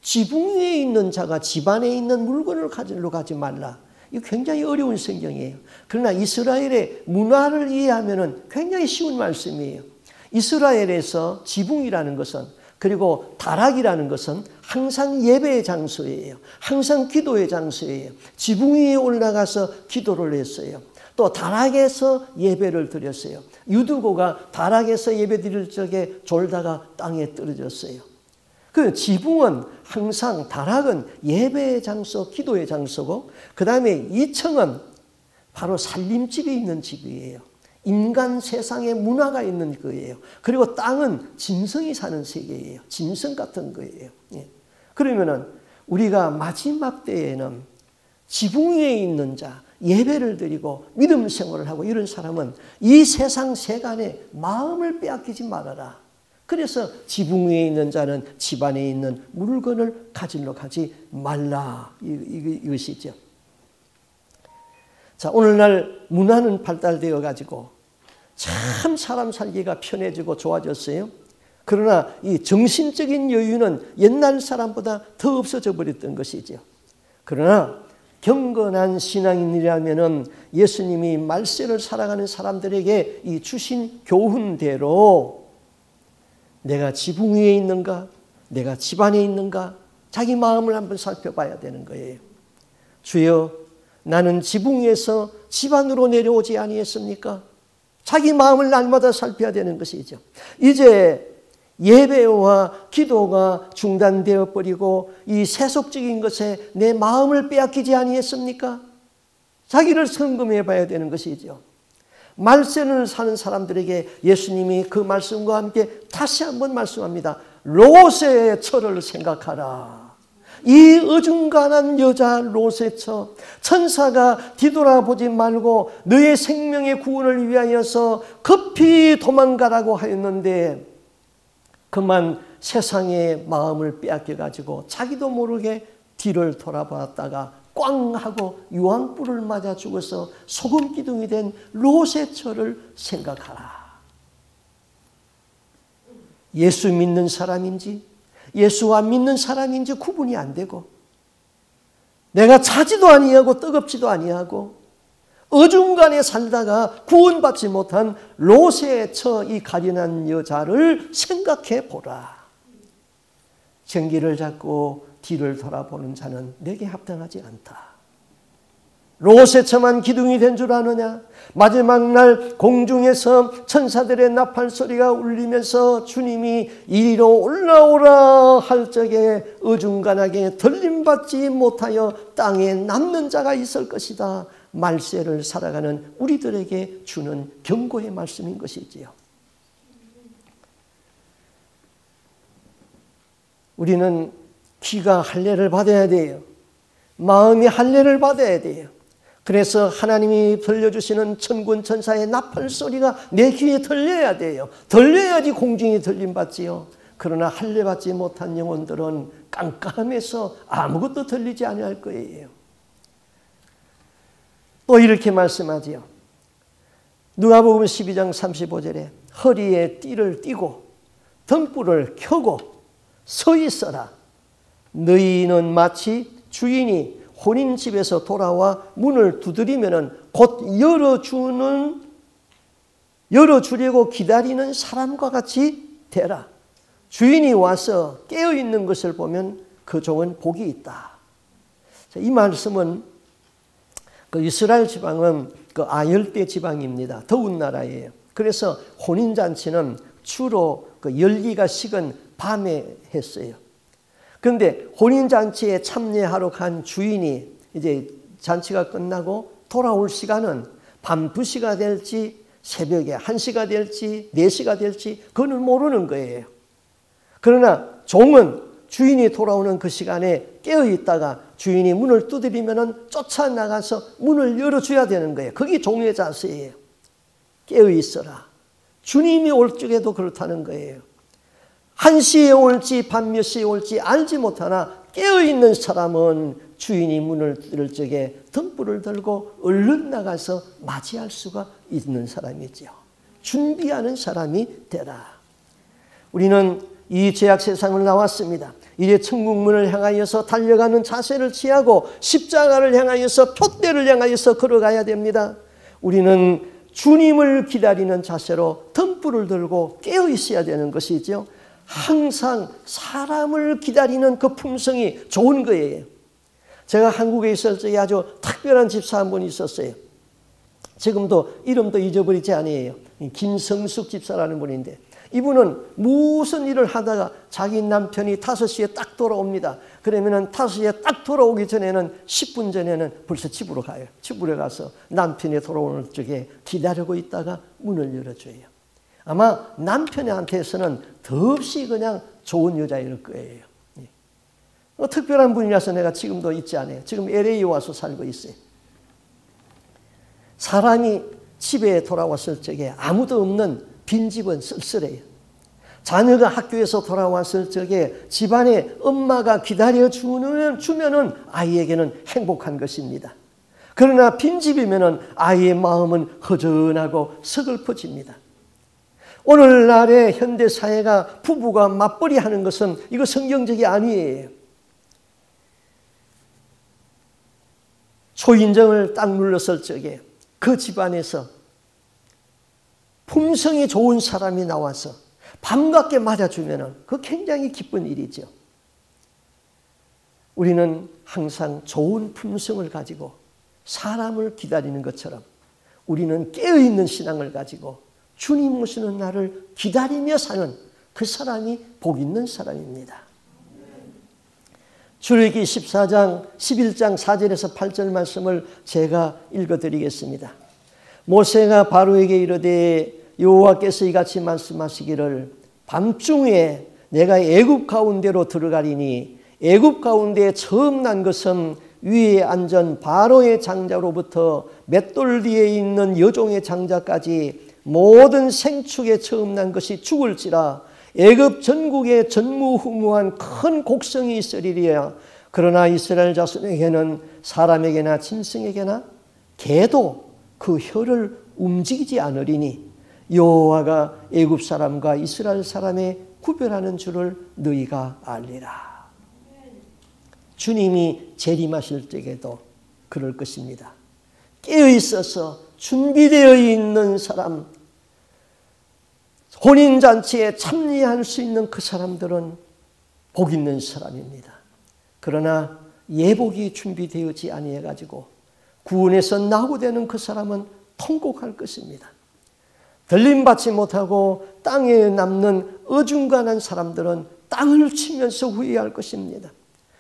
지붕 위에 있는 자가 집안에 있는 물건을 가지러 가지 말라. 이거 굉장히 어려운 성경이에요. 그러나 이스라엘의 문화를 이해하면 굉장히 쉬운 말씀이에요. 이스라엘에서 지붕이라는 것은 그리고 다락이라는 것은 항상 예배의 장소예요. 항상 기도의 장소예요. 지붕 위에 올라가서 기도를 했어요. 또 다락에서 예배를 드렸어요. 유두고가 다락에서 예배 드릴 적에 졸다가 땅에 떨어졌어요. 그 지붕은 항상 다락은 예배의 장소, 기도의 장소고 그 다음에 2층은 바로 살림집이 있는 집이에요. 인간 세상의 문화가 있는 거예요. 그리고 땅은 짐승이 사는 세계예요. 짐승 같은 거예요. 그러면은 우리가 마지막 때에는 지붕 위에 있는 자, 예배를 드리고 믿음 생활을 하고 이런 사람은 이 세상 세간에 마음을 빼앗기지 말아라. 그래서 지붕 위에 있는 자는 집안에 있는 물건을 가지러 가지 말라. 이것이죠. 자, 오늘날 문화는 발달되어 가지고 참 사람 살기가 편해지고 좋아졌어요. 그러나 이 정신적인 여유는 옛날 사람보다 더 없어져 버렸던 것이죠. 그러나 경건한 신앙인이라면 예수님이 말세를 살아가는 사람들에게 이 주신 교훈대로 내가 지붕 위에 있는가? 내가 집안에 있는가? 자기 마음을 한번 살펴봐야 되는 거예요. 주여, 나는 지붕 위에서 집안으로 내려오지 아니했습니까? 자기 마음을 날마다 살펴야 되는 것이죠. 이제 예배와 기도가 중단되어 버리고 이 세속적인 것에 내 마음을 빼앗기지 아니했습니까? 자기를 점검해 봐야 되는 것이죠. 말세를 사는 사람들에게 예수님이 그 말씀과 함께 다시 한번 말씀합니다. 롯의 처를 생각하라. 이 어중간한 여자 롯의 처, 천사가 뒤돌아보지 말고 너의 생명의 구원을 위하여서 급히 도망가라고 하였는데 그만 세상의 마음을 빼앗겨가지고 자기도 모르게 뒤를 돌아봤다가 꽝 하고 유황불을 맞아 죽어서 소금 기둥이 된 롯의 처를 생각하라. 예수 믿는 사람인지 예수 안 믿는 사람인지 구분이 안 되고 내가 차지도 아니하고 뜨겁지도 아니하고 어중간에 살다가 구원받지 못한 롯의 처 이 가련한 여자를 생각해 보라. 정기를 잡고 뒤를 돌아보는 자는 내게 합당하지 않다. 롯의 처만 기둥이 된 줄 아느냐? 마지막 날 공중에서 천사들의 나팔 소리가 울리면서 주님이 이리로 올라오라 할 적에 어중간하게 들림받지 못하여 땅에 남는 자가 있을 것이다. 말세를 살아가는 우리들에게 주는 경고의 말씀인 것이지요. 우리는 귀가 할례를 받아야 돼요. 마음이 할례를 받아야 돼요. 그래서 하나님이 들려주시는 천군 천사의 나팔 소리가 내 귀에 들려야 돼요. 들려야지 공중이 들림받지요. 그러나 할례 받지 못한 영혼들은 깜깜해서 아무것도 들리지 않을 거예요. 또 이렇게 말씀하지요. 누가복음 12장 35절에 허리에 띠를 띠고 등불을 켜고 서 있어라. 너희는 마치 주인이 혼인집에서 돌아와 문을 두드리면 곧 열어주려고 기다리는 사람과 같이 되라. 주인이 와서 깨어있는 것을 보면 그 종은 복이 있다. 이 말씀은 그 이스라엘 지방은 그 아열대 지방입니다. 더운 나라예요. 그래서 혼인잔치는 주로 그 열기가 식은 밤에 했어요. 그런데 혼인잔치에 참여하러 간 주인이 이제 잔치가 끝나고 돌아올 시간은 밤 2시가 될지 새벽에 1시가 될지 4시가 될지 그거는 모르는 거예요. 그러나 종은 주인이 돌아오는 그 시간에 깨어있다가 주인이 문을 두드리면 쫓아나가서 문을 열어줘야 되는 거예요. 그게 종의 자세예요. 깨어있어라. 주님이 올 적에도 그렇다는 거예요. 1시에 올지 밤 몇 시에 올지 알지 못하나 깨어있는 사람은 주인이 문을 뜰 적에 등불을 들고 얼른 나가서 맞이할 수가 있는 사람이죠. 준비하는 사람이 되라. 우리는 이 죄악 세상을 나왔습니다. 이제 천국문을 향하여서 달려가는 자세를 취하고 십자가를 향하여서 표대를 향하여서 걸어가야 됩니다. 우리는 주님을 기다리는 자세로 등불을 들고 깨어 있어야 되는 것이죠. 항상 사람을 기다리는 그 품성이 좋은 거예요. 제가 한국에 있을 적에 아주 특별한 집사 한 분 있었어요. 지금도 이름도 잊어버리지 않아요. 김성숙 집사라는 분인데 이분은 무슨 일을 하다가 자기 남편이 5시에 딱 돌아옵니다. 그러면 5시에 딱 돌아오기 전에는 10분 전에는 벌써 집으로 가요. 집으로 가서 남편이 돌아오는 쪽에 기다리고 있다가 문을 열어줘요. 아마 남편한테서는 더없이 그냥 좋은 여자일 거예요. 특별한 분이라서 내가 지금도 있지 않아요. 지금 LA에 와서 살고 있어요. 사람이 집에 돌아왔을 적에 아무도 없는 빈집은 쓸쓸해요. 자녀가 학교에서 돌아왔을 적에 집안에 엄마가 기다려주면은 아이에게는 행복한 것입니다. 그러나 빈집이면은 아이의 마음은 허전하고 서글퍼집니다. 오늘날의 현대사회가 부부가 맞벌이 하는 것은 이거 성경적이 아니에요. 초인종을 딱 눌렀을 적에 그 집안에서 품성이 좋은 사람이 나와서 반갑게 맞아주면 그 굉장히 기쁜 일이죠. 우리는 항상 좋은 품성을 가지고 사람을 기다리는 것처럼 우리는 깨어있는 신앙을 가지고 주님 오시는 날을 기다리며 사는 그 사람이 복 있는 사람입니다. 출애굽기 14장 11장 4절에서 8절 말씀을 제가 읽어드리겠습니다. 모세가 바로에게 이르되 여호와께서 이같이 말씀하시기를 밤중에 내가 애굽 가운데로 들어가리니 애굽 가운데 처음 난 것은 위에 앉은 바로의 장자로부터 맷돌 뒤에 있는 여종의 장자까지 모든 생축에 처음 난 것이 죽을지라. 애굽 전국에 전무후무한 큰 곡성이 있으리라. 그러나 이스라엘 자손에게는 사람에게나 짐승에게나 개도 그 혀를 움직이지 않으리니 여호와가 애굽 사람과 이스라엘 사람의 구별하는 줄을 너희가 알리라. 주님이 재림하실 적에도 그럴 것입니다. 깨어 있어서 준비되어 있는 사람, 혼인잔치에 참여할 수 있는 그 사람들은 복 있는 사람입니다. 그러나 예복이 준비되어지 아니해가지고 구원에서 낙오되는 그 사람은 통곡할 것입니다. 들림받지 못하고 땅에 남는 어중간한 사람들은 땅을 치면서 후회할 것입니다.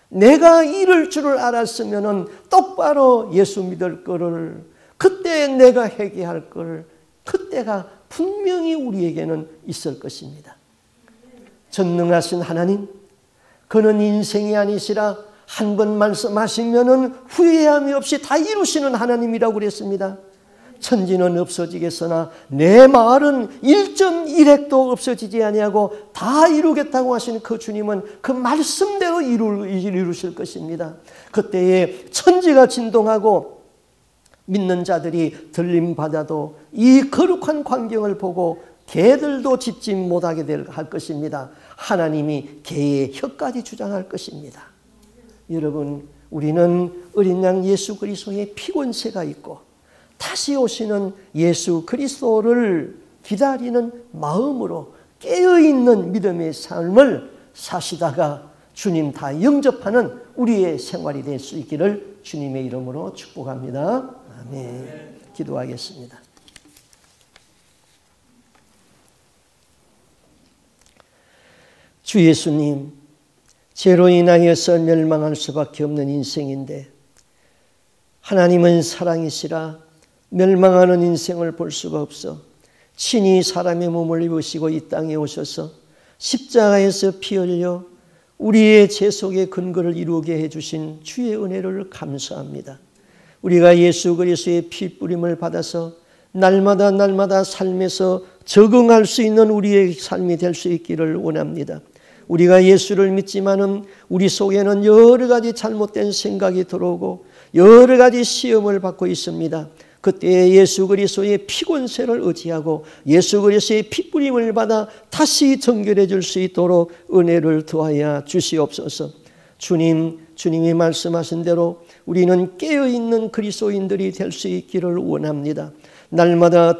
내가 이럴 줄을 알았으면 똑바로 예수 믿을 거를, 그때 내가 회개할 걸, 그때가 분명히 우리에게는 있을 것입니다. 전능하신 하나님, 그는 인생이 아니시라 한 번 말씀하시면 후회함이 없이 다 이루시는 하나님이라고 그랬습니다. 천지는 없어지겠으나 내 말은 1.1핵도 없어지지 아니하고 다 이루겠다고 하시는 그 주님은 그 말씀대로 이루실 것입니다. 그때에 천지가 진동하고 믿는 자들이 들림받아도 이 거룩한 광경을 보고 개들도 짖지 못하게 할 것입니다. 하나님이 개의 혀까지 주장할 것입니다. 여러분, 우리는 어린 양 예수 그리스도의 피권세가 있고 다시 오시는 예수 그리스도를 기다리는 마음으로 깨어있는 믿음의 삶을 사시다가 주님 다 영접하는 우리의 생활이 될 수 있기를 주님의 이름으로 축복합니다. 아멘. 기도하겠습니다. 주 예수님, 죄로 인하여서 멸망할 수밖에 없는 인생인데 하나님은 사랑이시라 멸망하는 인생을 볼 수가 없어 친히 사람의 몸을 입으시고 이 땅에 오셔서 십자가에서 피 흘려 우리의 죄속의 근거를 이루게 해주신 주의 은혜를 감사합니다. 우리가 예수 그리스도의 피 뿌림을 받아서 날마다 삶에서 적응할 수 있는 우리의 삶이 될 수 있기를 원합니다. 우리가 예수를 믿지만은 우리 속에는 여러 가지 잘못된 생각이 들어오고 여러 가지 시험을 받고 있습니다. 그때 예수 그리스도의 피권세를 의지하고 예수 그리스도의 피뿌림을 받아 다시 정결해 줄 수 있도록 은혜를 더하여 주시옵소서. 주님이 말씀하신 대로 우리는 깨어있는 그리스도인들이 될 수 있기를 원합니다. 날마다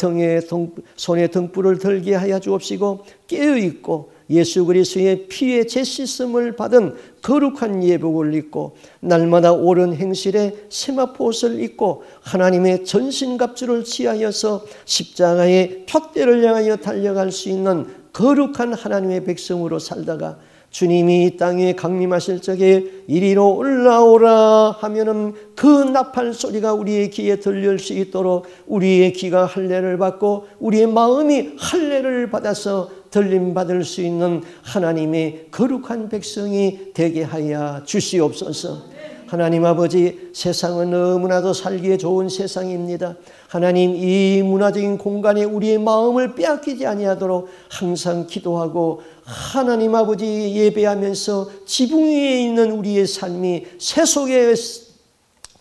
손에 등불을 들게 하여 주옵시고 깨어있고 예수 그리스도의 피의 제 씻음을 받은 거룩한 예복을 입고 날마다 옳은 행실에 세마포옷을 입고 하나님의 전신갑주를 취하여서 십자가의 푯대를 향하여 달려갈 수 있는 거룩한 하나님의 백성으로 살다가 주님이 이 땅에 강림하실 적에 이리로 올라오라 하면은 그 나팔 소리가 우리의 귀에 들릴 수 있도록 우리의 귀가 할례를 받고 우리의 마음이 할례를 받아서 들림받을 수 있는 하나님의 거룩한 백성이 되게 하여 주시옵소서. 하나님 아버지, 세상은 너무나도 살기에 좋은 세상입니다. 하나님, 이 문화적인 공간에 우리의 마음을 빼앗기지 아니하도록 항상 기도하고 하나님 아버지 예배하면서 지붕 위에 있는 우리의 삶이 세속의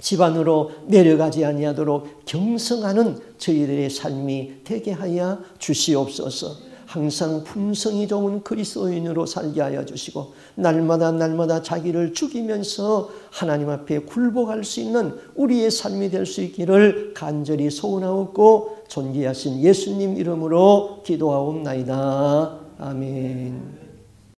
집안으로 내려가지 아니하도록 경성하는 저희들의 삶이 되게 하여 주시옵소서. 항상 품성이 좋은 그리스도인으로 살게 하여 주시고 날마다 자기를 죽이면서 하나님 앞에 굴복할 수 있는 우리의 삶이 될 수 있기를 간절히 소원하옵고 존귀하신 예수님 이름으로 기도하옵나이다. 아멘.